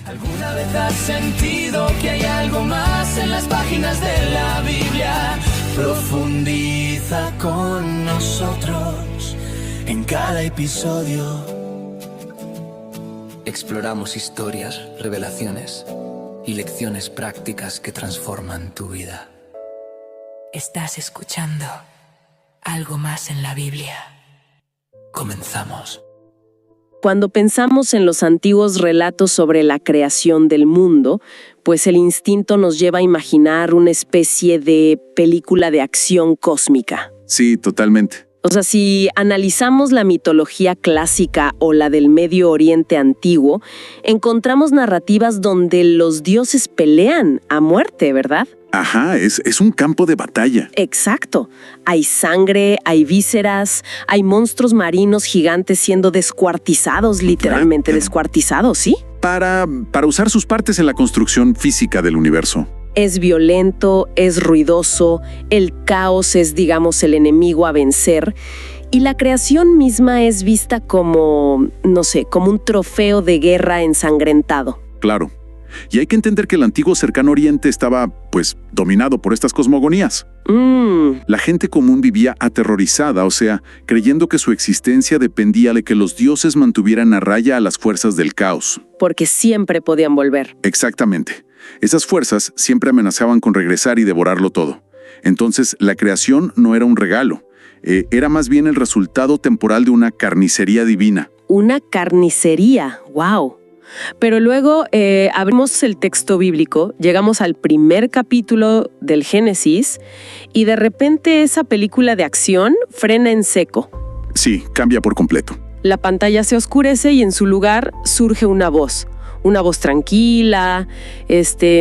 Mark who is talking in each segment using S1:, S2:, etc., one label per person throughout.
S1: ¿Alguna vez has sentido que hay algo más en las páginas de la Biblia? Profundiza con nosotros en cada episodio. Exploramos historias, revelaciones y lecciones prácticas que transforman tu vida.
S2: Estás escuchando Algo Más en la Biblia.
S1: Comenzamos.
S3: Cuando pensamos en los antiguos relatos sobre la creación del mundo, pues el instinto nos lleva a imaginar una especie de película de acción cósmica.
S4: Sí, totalmente.
S3: O sea, si analizamos la mitología clásica o la del Medio Oriente antiguo, encontramos narrativas donde los dioses pelean a muerte, ¿verdad?
S4: Ajá, es un campo de batalla.
S3: Exacto. Hay sangre, hay vísceras, hay monstruos marinos gigantes siendo descuartizados, literalmente descuartizados, ¿sí?
S4: Para usar sus partes en la construcción física del universo.
S3: Es violento, es ruidoso, el caos es, digamos, el enemigo a vencer. Y la creación misma es vista como, no sé, como un trofeo de guerra ensangrentado.
S4: Claro. Y hay que entender que el antiguo cercano oriente estaba, pues, dominado por estas cosmogonías. La gente común vivía aterrorizada, o sea, creyendo que su existencia dependía de que los dioses mantuvieran a raya a las fuerzas del caos.
S3: Porque siempre podían volver.
S4: Exactamente. Esas fuerzas siempre amenazaban con regresar y devorarlo todo. Entonces, la creación no era un regalo. Era más bien el resultado temporal de una carnicería divina.
S3: Una carnicería, wow. Pero luego abrimos el texto bíblico, llegamos al primer capítulo del Génesis y de repente esa película de acción frena en seco.
S4: Sí, cambia por completo.
S3: La pantalla se oscurece y en su lugar surge una voz tranquila,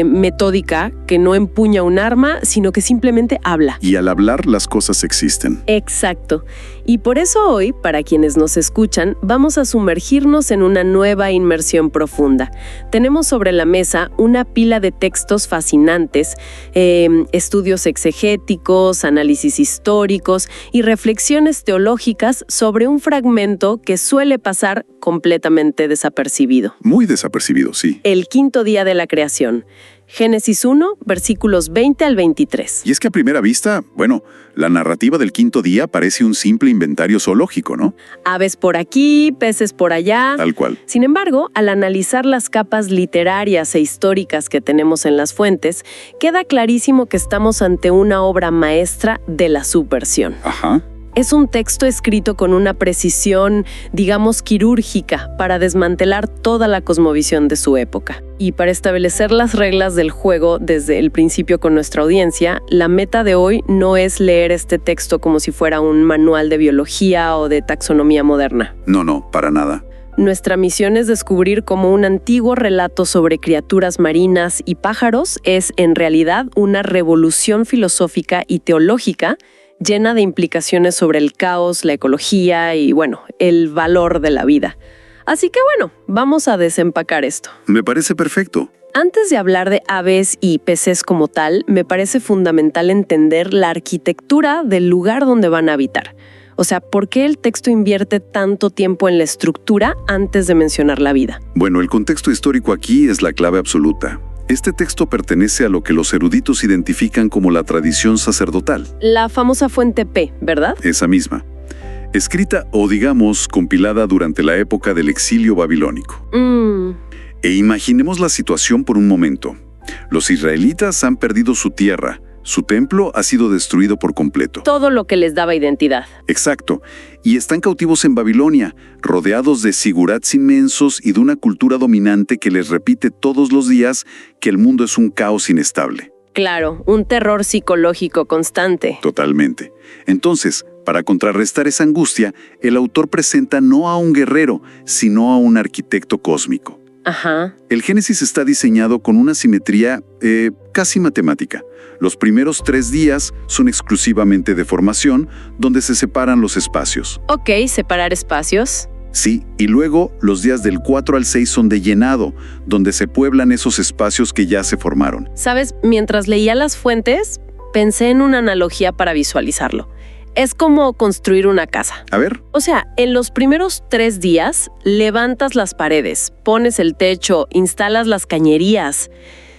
S3: metódica, que no empuña un arma, sino que simplemente habla.
S4: Y al hablar, las cosas existen.
S3: Exacto. Y por eso hoy, para quienes nos escuchan, vamos a sumergirnos en una nueva inmersión profunda. Tenemos sobre la mesa una pila de textos fascinantes, estudios exegéticos, análisis históricos y reflexiones teológicas sobre un fragmento que suele pasar completamente desapercibido.
S4: Muy desapercibido, sí.
S3: El quinto día de la creación. Génesis 1, versículos 20 al 23.
S4: Y es que a primera vista, bueno, la narrativa del quinto día parece un simple inventario zoológico, ¿no?
S3: Aves por aquí, peces por allá.
S4: Tal cual.
S3: Sin embargo, al analizar las capas literarias e históricas que tenemos en las fuentes, queda clarísimo que estamos ante una obra maestra de la subversión.
S4: Ajá.
S3: Es un texto escrito con una precisión, digamos, quirúrgica para desmantelar toda la cosmovisión de su época. Y para establecer las reglas del juego desde el principio con nuestra audiencia, la meta de hoy no es leer este texto como si fuera un manual de biología o de taxonomía moderna.
S4: No, para nada.
S3: Nuestra misión es descubrir cómo un antiguo relato sobre criaturas marinas y pájaros es en realidad una revolución filosófica y teológica llena de implicaciones sobre el caos, la ecología y, bueno, el valor de la vida. Así que, bueno, vamos a desempacar esto.
S4: Me parece perfecto.
S3: Antes de hablar de aves y peces como tal, me parece fundamental entender la arquitectura del lugar donde van a habitar. O sea, ¿por qué el texto invierte tanto tiempo en la estructura antes de mencionar la vida?
S4: Bueno, el contexto histórico aquí es la clave absoluta. Este texto pertenece a lo que los eruditos identifican como la tradición sacerdotal.
S3: La famosa fuente P, ¿verdad?
S4: Esa misma. Escrita o, digamos, compilada durante la época del exilio babilónico. E imaginemos la situación por un momento. Los israelitas han perdido su tierra. Su templo ha sido destruido por completo.
S3: Todo lo que les daba identidad.
S4: Exacto. Y están cautivos en Babilonia, rodeados de sigurats inmensos y de una cultura dominante que les repite todos los días que el mundo es un caos inestable.
S3: Claro, un terror psicológico constante.
S4: Totalmente. Entonces, para contrarrestar esa angustia, el autor presenta no a un guerrero, sino a un arquitecto cósmico.
S3: Ajá.
S4: El Génesis está diseñado con una simetría casi matemática. Los primeros 3 días son exclusivamente de formación, donde se separan los espacios.
S3: Ok, separar espacios.
S4: Sí, y luego los días del 4 al 6 son de llenado, donde se pueblan esos espacios que ya se formaron.
S3: Sabes, mientras leía las fuentes, pensé en una analogía para visualizarlo. Es como construir una casa.
S4: A ver.
S3: O sea, en los primeros 3 días, levantas las paredes, pones el techo, instalas las cañerías,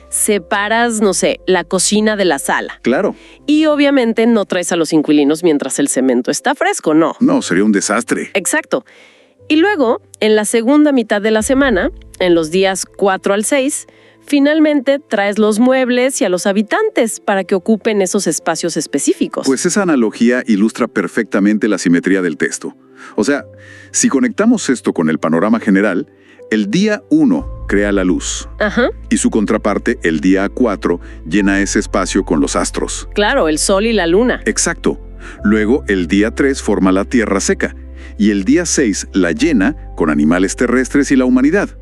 S3: separas, no sé, la cocina de la sala.
S4: Claro.
S3: Y obviamente no traes a los inquilinos mientras el cemento está fresco, ¿no?
S4: No, sería un desastre.
S3: Exacto. Y luego, en la segunda mitad de la semana, en los días 4 al 6, finalmente traes los muebles y a los habitantes para que ocupen esos espacios específicos.
S4: Pues esa analogía ilustra perfectamente la simetría del texto. O sea, si conectamos esto con el panorama general, el día 1 crea la luz.
S3: Ajá.
S4: Y su contraparte, el día 4, llena ese espacio con los astros.
S3: Claro, el sol y la luna.
S4: Exacto. Luego, el día 3 forma la tierra seca. Y el día 6 la llena con animales terrestres y la humanidad.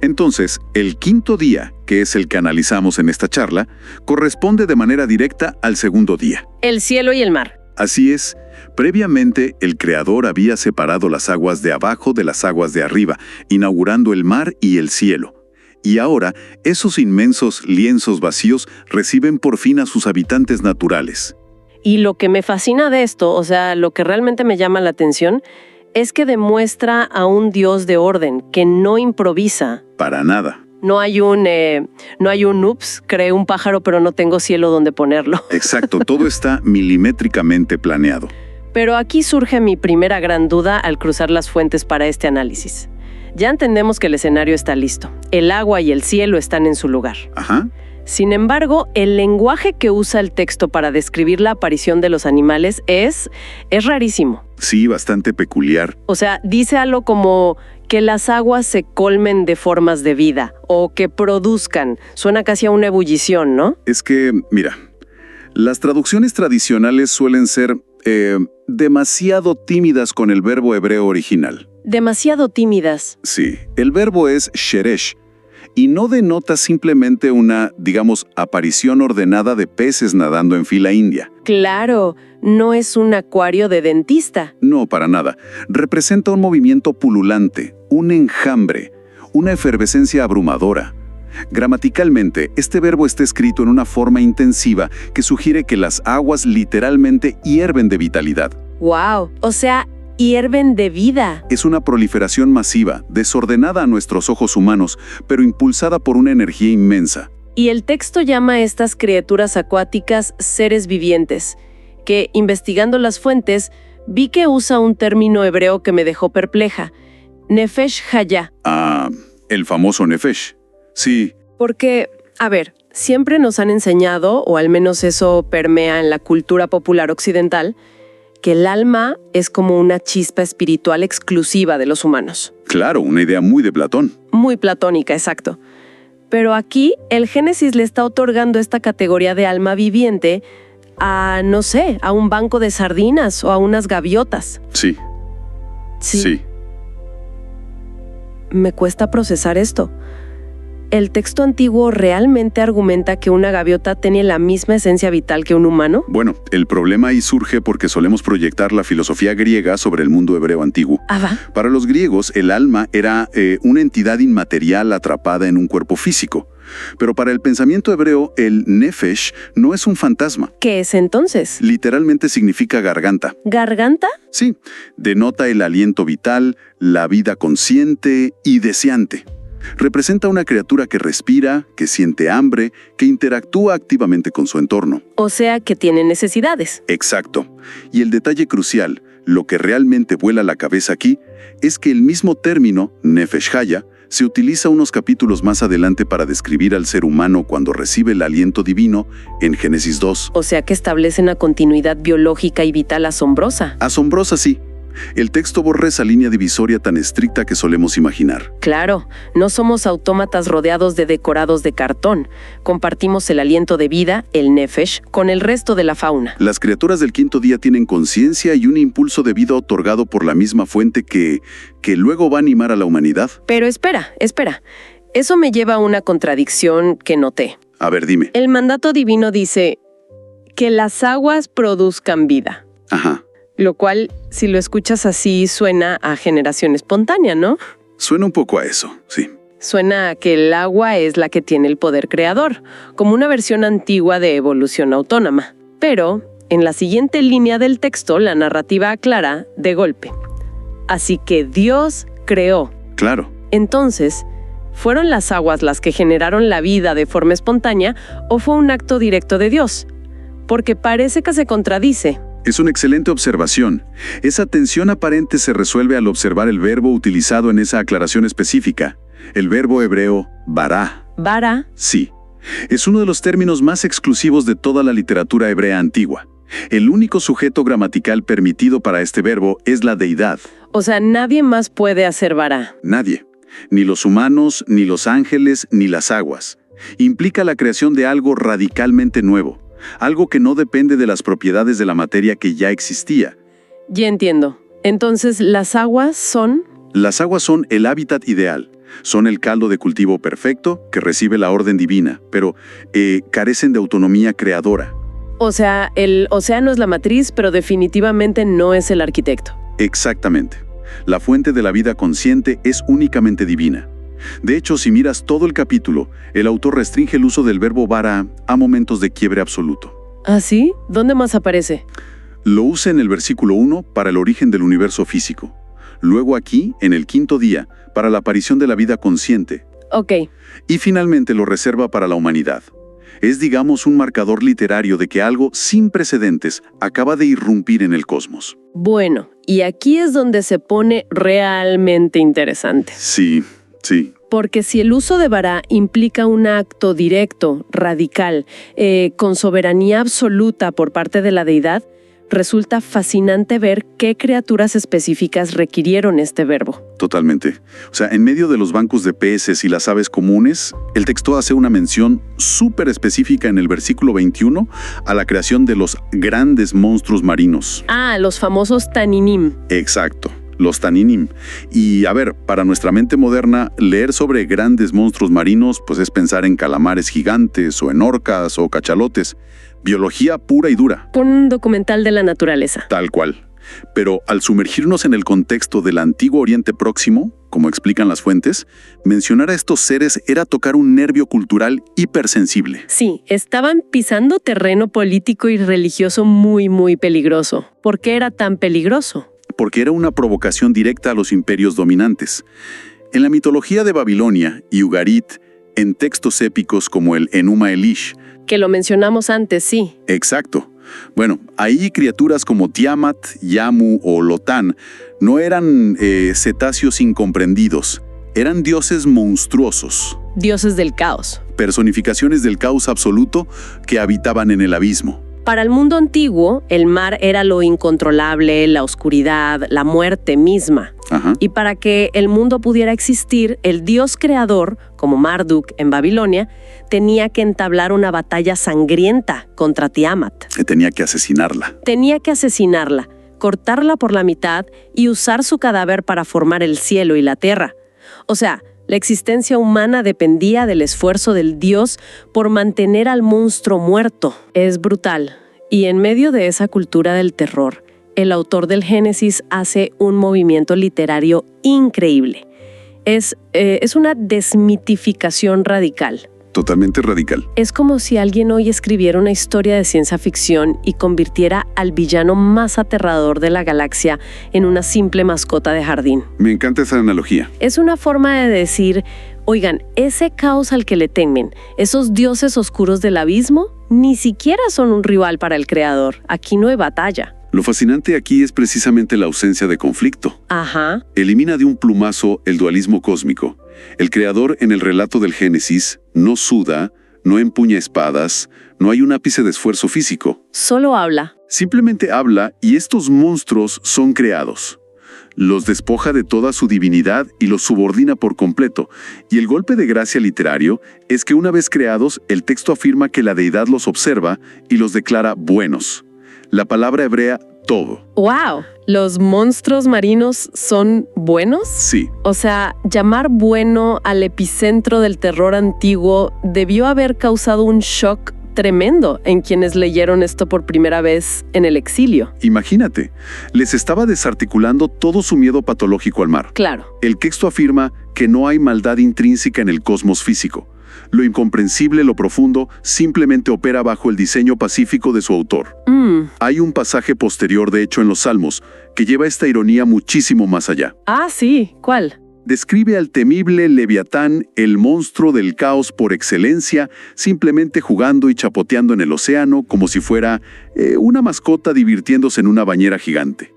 S4: Entonces, el quinto día, que es el que analizamos en esta charla, corresponde de manera directa al segundo día.
S3: El cielo y el mar.
S4: Así es, previamente el Creador había separado las aguas de abajo de las aguas de arriba, inaugurando el mar y el cielo. Y ahora, esos inmensos lienzos vacíos reciben por fin a sus habitantes naturales.
S3: Y lo que me fascina de esto, o sea, lo que realmente me llama la atención, es que demuestra a un Dios de orden, que no improvisa.
S4: Para nada.
S3: No hay un ups, creé un pájaro pero no tengo cielo donde ponerlo.
S4: Exacto, todo está milimétricamente planeado.
S3: Pero aquí surge mi primera gran duda al cruzar las fuentes para este análisis. Ya entendemos que el escenario está listo. El agua y el cielo están en su lugar.
S4: Ajá.
S3: Sin embargo, el lenguaje que usa el texto para describir la aparición de los animales es rarísimo.
S4: Sí, bastante peculiar.
S3: O sea, dice algo como que las aguas se colmen de formas de vida o que produzcan. Suena casi a una ebullición, ¿no?
S4: Es que, mira, las traducciones tradicionales suelen ser demasiado tímidas con el verbo hebreo original.
S3: Demasiado tímidas.
S4: Sí, el verbo es sheresh, y no denota simplemente una, digamos, aparición ordenada de peces nadando en fila india.
S3: Claro, no es un acuario de dentista.
S4: No, para nada. Representa un movimiento pululante, un enjambre, una efervescencia abrumadora. Gramaticalmente, este verbo está escrito en una forma intensiva que sugiere que las aguas literalmente hierven de vitalidad.
S3: ¡Wow! O sea, hierven de vida.
S4: Es una proliferación masiva, desordenada a nuestros ojos humanos, pero impulsada por una energía inmensa.
S3: Y el texto llama a estas criaturas acuáticas seres vivientes, que, investigando las fuentes, vi que usa un término hebreo que me dejó perpleja, nefesh hayá.
S4: Ah, el famoso nefesh. Sí.
S3: Porque, a ver, siempre nos han enseñado, o al menos eso permea en la cultura popular occidental, que el alma es como una chispa espiritual exclusiva de los humanos.
S4: Claro, una idea muy de Platón.
S3: Muy platónica, exacto. Pero aquí, el Génesis le está otorgando esta categoría de alma viviente a, no sé, a un banco de sardinas o a unas gaviotas.
S4: Sí. Sí.
S3: Me cuesta procesar esto. ¿El texto antiguo realmente argumenta que una gaviota tiene la misma esencia vital que un humano?
S4: Bueno, el problema ahí surge porque solemos proyectar la filosofía griega sobre el mundo hebreo antiguo.
S3: Ah, ¿va?
S4: Para los griegos, el alma era una entidad inmaterial atrapada en un cuerpo físico. Pero para el pensamiento hebreo, el nefesh no es un fantasma.
S3: ¿Qué es entonces?
S4: Literalmente significa garganta.
S3: ¿Garganta?
S4: Sí, denota el aliento vital, la vida consciente y deseante. Representa una criatura que respira, que siente hambre, que interactúa activamente con su entorno.
S3: O sea, que tiene necesidades.
S4: Exacto. Y el detalle crucial, lo que realmente vuela la cabeza aquí, es que el mismo término, nefesh hayá, se utiliza unos capítulos más adelante para describir al ser humano cuando recibe el aliento divino en Génesis 2.
S3: O sea que establece una continuidad biológica y vital asombrosa.
S4: Asombrosa, sí. El texto borra esa línea divisoria tan estricta que solemos imaginar.
S3: Claro, no somos autómatas rodeados de decorados de cartón. Compartimos el aliento de vida, el nefesh, con el resto de la fauna.
S4: Las criaturas del quinto día tienen conciencia y un impulso de vida otorgado por la misma fuente que luego va a animar a la humanidad.
S3: Pero espera. Eso me lleva a una contradicción que noté.
S4: A ver, dime.
S3: El mandato divino dice que las aguas produzcan vida.
S4: Ajá.
S3: Lo cual, si lo escuchas así, suena a generación espontánea, ¿no?
S4: Suena un poco a eso, sí.
S3: Suena a que el agua es la que tiene el poder creador, como una versión antigua de evolución autónoma. Pero en la siguiente línea del texto, la narrativa aclara, de golpe. Así que Dios creó.
S4: Claro.
S3: Entonces, ¿fueron las aguas las que generaron la vida de forma espontánea o fue un acto directo de Dios? Porque parece que se contradice.
S4: Es una excelente observación. Esa tensión aparente se resuelve al observar el verbo utilizado en esa aclaración específica. El verbo hebreo bará.
S3: ¿Bara?
S4: Sí. Es uno de los términos más exclusivos de toda la literatura hebrea antigua. El único sujeto gramatical permitido para este verbo es la deidad.
S3: O sea, nadie más puede hacer bara.
S4: Nadie. Ni los humanos, ni los ángeles, ni las aguas. Implica la creación de algo radicalmente nuevo. Algo que no depende de las propiedades de la materia que ya existía.
S3: Ya entiendo. Entonces, ¿las aguas son?
S4: Las aguas son el hábitat ideal. Son el caldo de cultivo perfecto que recibe la orden divina, pero carecen de autonomía creadora.
S3: O sea, el océano es la matriz, pero definitivamente no es el arquitecto.
S4: Exactamente. La fuente de la vida consciente es únicamente divina. De hecho, si miras todo el capítulo, el autor restringe el uso del verbo bara a momentos de quiebre absoluto.
S3: ¿Ah, sí? ¿Dónde más aparece?
S4: Lo usa en el versículo 1 para el origen del universo físico. Luego aquí, en el 5º día, para la aparición de la vida consciente.
S3: Ok.
S4: Y finalmente lo reserva para la humanidad. Es, digamos, un marcador literario de que algo sin precedentes acaba de irrumpir en el cosmos.
S3: Bueno, y aquí es donde se pone realmente interesante.
S4: Sí.
S3: Porque si el uso de bara implica un acto directo, radical, con soberanía absoluta por parte de la deidad, resulta fascinante ver qué criaturas específicas requirieron este verbo.
S4: Totalmente. O sea, en medio de los bancos de peces y las aves comunes, el texto hace una mención súper específica en el versículo 21 a la creación de los grandes monstruos marinos.
S3: Ah, los famosos taninim.
S4: Exacto. Los taninim. Y a ver, para nuestra mente moderna, leer sobre grandes monstruos marinos pues es pensar en calamares gigantes o en orcas o cachalotes. Biología pura y dura.
S3: Un documental de la naturaleza.
S4: Tal cual. Pero al sumergirnos en el contexto del antiguo Oriente Próximo, como explican las fuentes, mencionar a estos seres era tocar un nervio cultural hipersensible.
S3: Sí, estaban pisando terreno político y religioso muy, muy peligroso. ¿Por qué era tan peligroso?
S4: Porque era una provocación directa a los imperios dominantes. En la mitología de Babilonia y Ugarit, en textos épicos como el Enuma Elish,
S3: que lo mencionamos antes, sí.
S4: Exacto. Bueno, ahí criaturas como Tiamat, Yamu o Lotán no eran cetáceos incomprendidos, eran dioses monstruosos.
S3: Dioses del caos.
S4: Personificaciones del caos absoluto que habitaban en el abismo.
S3: Para el mundo antiguo, el mar era lo incontrolable, la oscuridad, la muerte misma.
S4: Ajá.
S3: Y para que el mundo pudiera existir, el dios creador, como Marduk en Babilonia, tenía que entablar una batalla sangrienta contra Tiamat.
S4: Tenía que asesinarla.
S3: Tenía que asesinarla, cortarla por la mitad y usar su cadáver para formar el cielo y la tierra. O sea, la existencia humana dependía del esfuerzo del dios por mantener al monstruo muerto. Es brutal. Y en medio de esa cultura del terror, el autor del Génesis hace un movimiento literario increíble. Es una desmitificación radical.
S4: Totalmente radical.
S3: Es como si alguien hoy escribiera una historia de ciencia ficción y convirtiera al villano más aterrador de la galaxia en una simple mascota de jardín.
S4: Me encanta esa analogía.
S3: Es una forma de decir, oigan, ese caos al que le temen, esos dioses oscuros del abismo, ni siquiera son un rival para el creador. Aquí no hay batalla.
S4: Lo fascinante aquí es precisamente la ausencia de conflicto.
S3: Ajá.
S4: Elimina de un plumazo el dualismo cósmico. El creador en el relato del Génesis no suda, no empuña espadas, no hay un ápice de esfuerzo físico.
S3: Solo habla.
S4: Simplemente habla y estos monstruos son creados. Los despoja de toda su divinidad y los subordina por completo. Y el golpe de gracia literario es que una vez creados, el texto afirma que la deidad los observa y los declara buenos. La palabra hebrea todo.
S3: ¡Wow! ¿Los monstruos marinos son buenos?
S4: Sí.
S3: O sea, llamar bueno al epicentro del terror antiguo debió haber causado un shock tremendo en quienes leyeron esto por primera vez en el exilio.
S4: Imagínate, les estaba desarticulando todo su miedo patológico al mar.
S3: Claro.
S4: El texto afirma que no hay maldad intrínseca en el cosmos físico. Lo incomprensible, lo profundo, simplemente opera bajo el diseño pacífico de su autor. Hay un pasaje posterior, de hecho, en los Salmos, que lleva esta ironía muchísimo más allá.
S3: Ah, sí. ¿Cuál?
S4: Describe al temible Leviatán, el monstruo del caos por excelencia, simplemente jugando y chapoteando en el océano como si fuera una mascota divirtiéndose en una bañera gigante.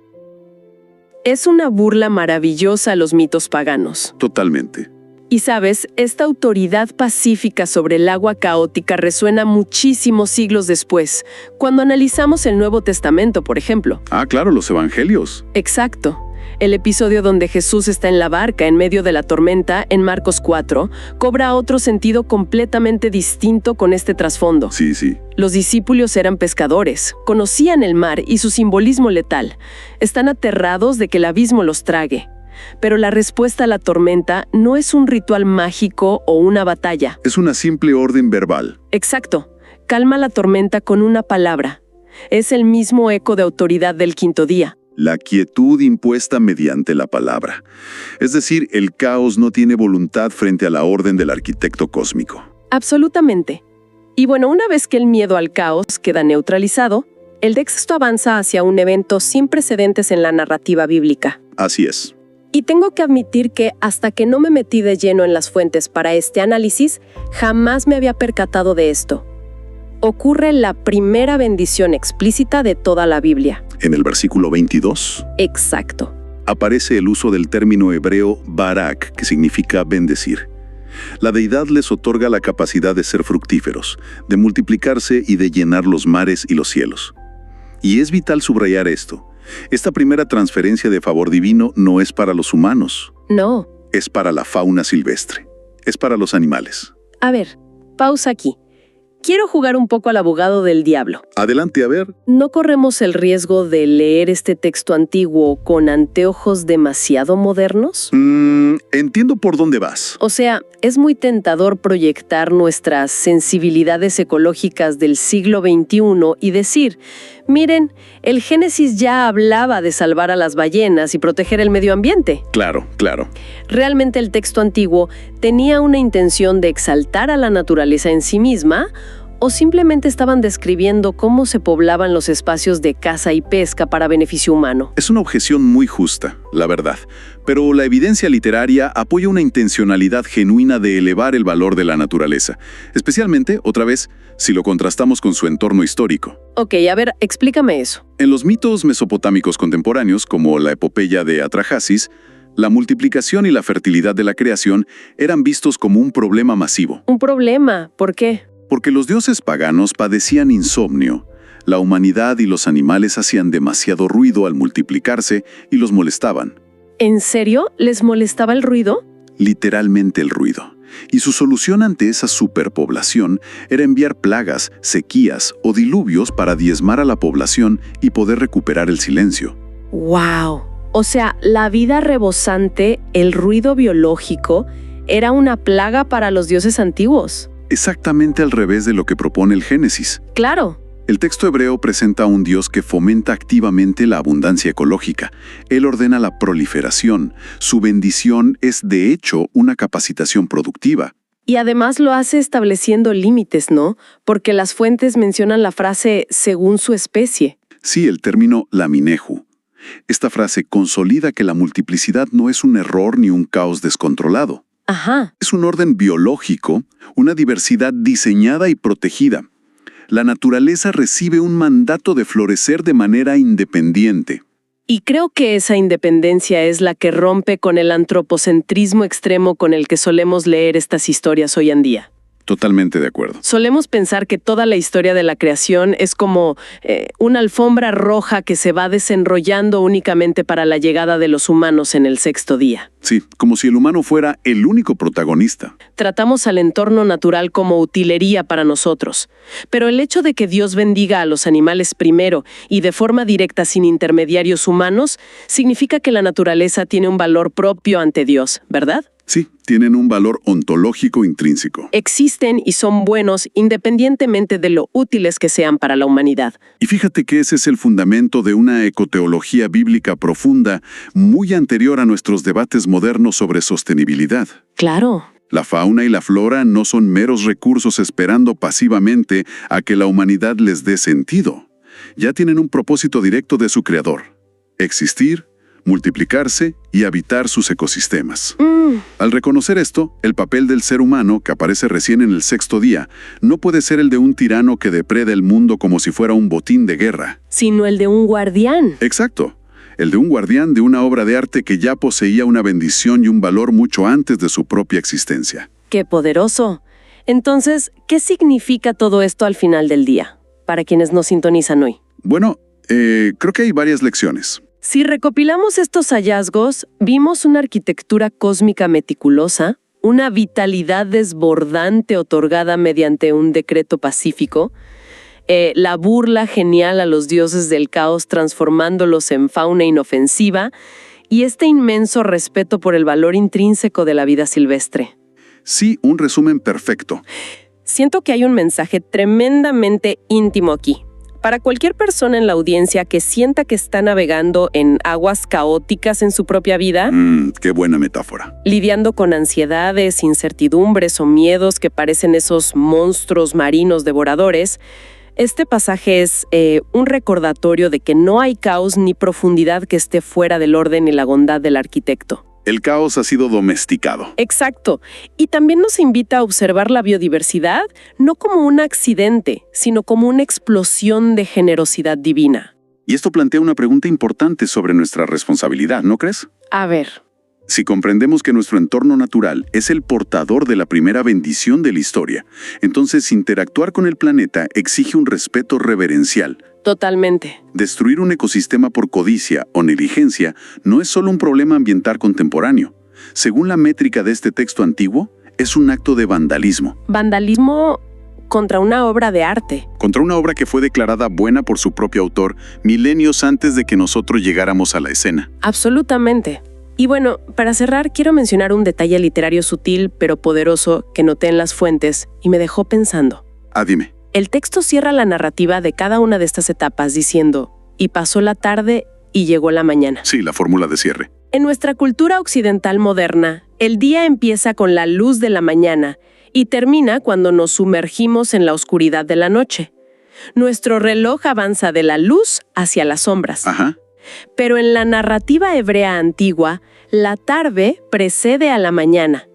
S3: Es una burla maravillosa a los mitos paganos.
S4: Totalmente.
S3: Y sabes, esta autoridad pacífica sobre el agua caótica resuena muchísimos siglos después, cuando analizamos el Nuevo Testamento, por ejemplo.
S4: Ah, claro, los evangelios.
S3: Exacto. El episodio donde Jesús está en la barca en medio de la tormenta, en Marcos 4, cobra otro sentido completamente distinto con este trasfondo.
S4: Sí.
S3: Los discípulos eran pescadores, conocían el mar y su simbolismo letal. Están aterrados de que el abismo los trague. Pero la respuesta a la tormenta no es un ritual mágico o una batalla.
S4: Es una simple orden verbal.
S3: Exacto. Calma la tormenta con una palabra. Es el mismo eco de autoridad del quinto día.
S4: La quietud impuesta mediante la palabra. Es decir, el caos no tiene voluntad frente a la orden del arquitecto cósmico.
S3: Absolutamente. Y bueno, una vez que el miedo al caos queda neutralizado, el texto avanza hacia un evento sin precedentes en la narrativa bíblica.
S4: Así es.
S3: Y tengo que admitir que hasta que no me metí de lleno en las fuentes para este análisis, jamás me había percatado de esto. Ocurre la primera bendición explícita de toda la Biblia.
S4: En el versículo 22.
S3: Exacto.
S4: Aparece el uso del término hebreo barak, que significa bendecir. La deidad les otorga la capacidad de ser fructíferos, de multiplicarse y de llenar los mares y los cielos. Y es vital subrayar esto. Esta primera transferencia de favor divino no es para los humanos.
S3: No.
S4: Es para la fauna silvestre. Es para los animales.
S3: A ver, pausa aquí. Quiero jugar un poco al abogado del diablo.
S4: Adelante, a ver.
S3: ¿No corremos el riesgo de leer este texto antiguo con anteojos demasiado modernos?
S4: Entiendo por dónde vas.
S3: O sea, es muy tentador proyectar nuestras sensibilidades ecológicas del siglo XXI y decir, miren, el Génesis ya hablaba de salvar a las ballenas y proteger el medio ambiente.
S4: Claro.
S3: ¿Realmente el texto antiguo tenía una intención de exaltar a la naturaleza en sí misma? ¿O simplemente estaban describiendo cómo se poblaban los espacios de caza y pesca para beneficio humano?
S4: Es una objeción muy justa, la verdad. Pero la evidencia literaria apoya una intencionalidad genuina de elevar el valor de la naturaleza. Especialmente, otra vez, si lo contrastamos con su entorno histórico.
S3: Ok, a ver, explícame eso.
S4: En los mitos mesopotámicos contemporáneos, como la epopeya de Atrahasis, la multiplicación y la fertilidad de la creación eran vistos como un problema masivo.
S3: ¿Un problema? ¿Por qué?
S4: Porque los dioses paganos padecían insomnio. La humanidad y los animales hacían demasiado ruido al multiplicarse y los molestaban.
S3: ¿En serio? ¿Les molestaba el ruido?
S4: Literalmente el ruido. Y su solución ante esa superpoblación era enviar plagas, sequías o diluvios para diezmar a la población y poder recuperar el silencio.
S3: ¡Wow! O sea, la vida rebosante, el ruido biológico, era una plaga para los dioses antiguos.
S4: Exactamente al revés de lo que propone el Génesis.
S3: Claro.
S4: El texto hebreo presenta a un Dios que fomenta activamente la abundancia ecológica. Él ordena la proliferación. Su bendición es, de hecho, una capacitación productiva.
S3: Y además lo hace estableciendo límites, ¿no? Porque las fuentes mencionan la frase según su especie.
S4: Sí, el término lamineju. Esta frase consolida que la multiplicidad no es un error ni un caos descontrolado.
S3: Ajá.
S4: Es un orden biológico, una diversidad diseñada y protegida. La naturaleza recibe un mandato de florecer de manera independiente.
S3: Y creo que esa independencia es la que rompe con el antropocentrismo extremo con el que solemos leer estas historias hoy en día.
S4: Totalmente de acuerdo.
S3: Solemos pensar que toda la historia de la creación es como una alfombra roja que se va desenrollando únicamente para la llegada de los humanos en el sexto día.
S4: Sí, como si el humano fuera el único protagonista.
S3: Tratamos al entorno natural como utilería para nosotros. Pero el hecho de que Dios bendiga a los animales primero y de forma directa sin intermediarios humanos significa que la naturaleza tiene un valor propio ante Dios, ¿verdad?
S4: Sí, tienen un valor ontológico intrínseco.
S3: Existen y son buenos independientemente de lo útiles que sean para la humanidad.
S4: Y fíjate que ese es el fundamento de una ecoteología bíblica profunda, muy anterior a nuestros debates modernos sobre sostenibilidad.
S3: Claro.
S4: La fauna y la flora no son meros recursos esperando pasivamente a que la humanidad les dé sentido. Ya tienen un propósito directo de su creador: existir, multiplicarse y habitar sus ecosistemas. Al reconocer esto, el papel del ser humano, que aparece recién en el sexto día, no puede ser el de un tirano que depreda el mundo como si fuera un botín de guerra.
S3: Sino el de un guardián.
S4: Exacto. El de un guardián de una obra de arte que ya poseía una bendición y un valor mucho antes de su propia existencia.
S3: ¡Qué poderoso! Entonces, ¿qué significa todo esto al final del día, para quienes nos sintonizan hoy?
S4: Bueno, creo que hay varias lecciones.
S3: Si recopilamos estos hallazgos, vimos una arquitectura cósmica meticulosa, una vitalidad desbordante otorgada mediante un decreto pacífico, la burla genial a los dioses del caos transformándolos en fauna inofensiva y este inmenso respeto por el valor intrínseco de la vida silvestre.
S4: Sí, un resumen perfecto.
S3: Siento que hay un mensaje tremendamente íntimo aquí. Para cualquier persona en la audiencia que sienta que está navegando en aguas caóticas en su propia vida,
S4: Qué buena metáfora.
S3: lidiando con ansiedades, incertidumbres o miedos que parecen esos monstruos marinos devoradores, este pasaje es un recordatorio de que no hay caos ni profundidad que esté fuera del orden y la bondad del arquitecto.
S4: El caos ha sido domesticado.
S3: Exacto. Y también nos invita a observar la biodiversidad no como un accidente, sino como una explosión de generosidad divina.
S4: Y esto plantea una pregunta importante sobre nuestra responsabilidad, ¿no crees?
S3: A ver.
S4: Si comprendemos que nuestro entorno natural es el portador de la primera bendición de la historia, entonces interactuar con el planeta exige un respeto reverencial.
S3: Totalmente.
S4: Destruir un ecosistema por codicia o negligencia no es solo un problema ambiental contemporáneo. Según la métrica de este texto antiguo, es un acto de vandalismo.
S3: Vandalismo contra una obra de arte.
S4: Contra una obra que fue declarada buena por su propio autor milenios antes de que nosotros llegáramos a la escena.
S3: Absolutamente. Y bueno, para cerrar, quiero mencionar un detalle literario sutil pero poderoso que noté en las fuentes y me dejó pensando.
S4: Dime.
S3: El texto cierra la narrativa de cada una de estas etapas diciendo, y pasó la tarde y llegó la mañana.
S4: Sí, la fórmula de cierre.
S3: En nuestra cultura occidental moderna, el día empieza con la luz de la mañana y termina cuando nos sumergimos en la oscuridad de la noche. Nuestro reloj avanza de la luz hacia las sombras.
S4: Ajá.
S3: Pero en la narrativa hebrea antigua, la tarde precede a la mañana.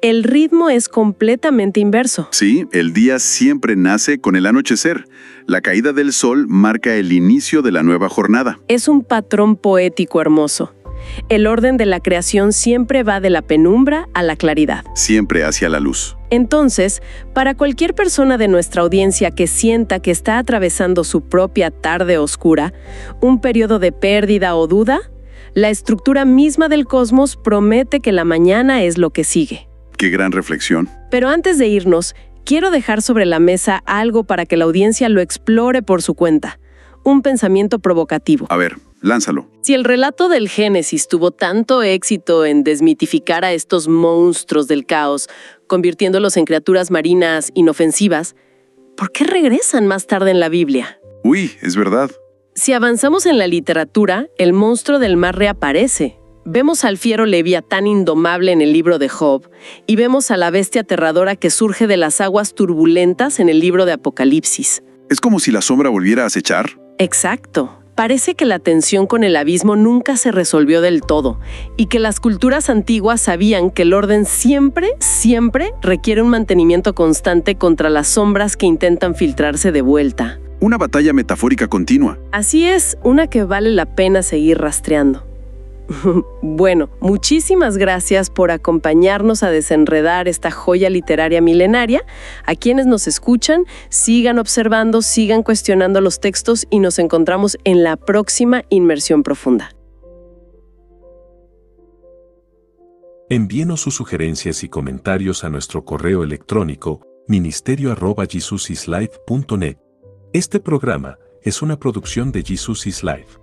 S3: El ritmo es completamente inverso.
S4: Sí, el día siempre nace con el anochecer. La caída del sol marca el inicio de la nueva jornada.
S3: Es un patrón poético hermoso. El orden de la creación siempre va de la penumbra a la claridad.
S4: Siempre hacia la luz.
S3: Entonces, para cualquier persona de nuestra audiencia que sienta que está atravesando su propia tarde oscura, un periodo de pérdida o duda, la estructura misma del cosmos promete que la mañana es lo que sigue.
S4: Qué gran reflexión.
S3: Pero antes de irnos, quiero dejar sobre la mesa algo para que la audiencia lo explore por su cuenta. Un pensamiento provocativo.
S4: A ver, lánzalo.
S3: Si el relato del Génesis tuvo tanto éxito en desmitificar a estos monstruos del caos, convirtiéndolos en criaturas marinas inofensivas, ¿por qué regresan más tarde en la Biblia?
S4: Uy, es verdad.
S3: Si avanzamos en la literatura, el monstruo del mar reaparece. Vemos al fiero leviatán indomable en el libro de Job y vemos a la bestia aterradora que surge de las aguas turbulentas en el libro de Apocalipsis.
S4: ¿Es como si la sombra volviera a acechar?
S3: Exacto. Parece que la tensión con el abismo nunca se resolvió del todo y que las culturas antiguas sabían que el orden siempre requiere un mantenimiento constante contra las sombras que intentan filtrarse de vuelta.
S4: Una batalla metafórica continua.
S3: Así es, una que vale la pena seguir rastreando. Bueno, muchísimas gracias por acompañarnos a desenredar esta joya literaria milenaria. A quienes nos escuchan, sigan observando, sigan cuestionando los textos y nos encontramos en la próxima Inmersión Profunda.
S5: Envíenos sus sugerencias y comentarios a nuestro correo electrónico ministerio@jesusislife.net. Este programa es una producción de Jesus is Life.